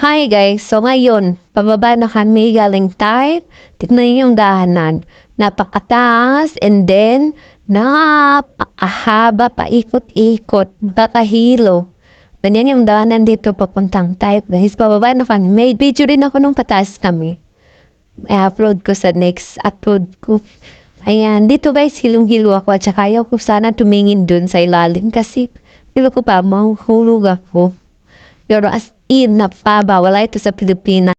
Hi guys! So ngayon, pababa na kami galing Thai. Tignan niyo yung dahanan. Napakataas and then napakahaba paikot-ikot. Nakakahilo. Ganyan yung dahanan dito papuntang Thai guys. Pababa na kami. May video rin ako nung pataas kami. I-upload ko sa next upload ko. Ayan, dito guys, hilong-hilo ako at saka ayaw ko sana tumingin dun sa ilalim kasi feel ko pa mahuhulog ako. Pero as in, napaba, wala ito sa Pilipinas.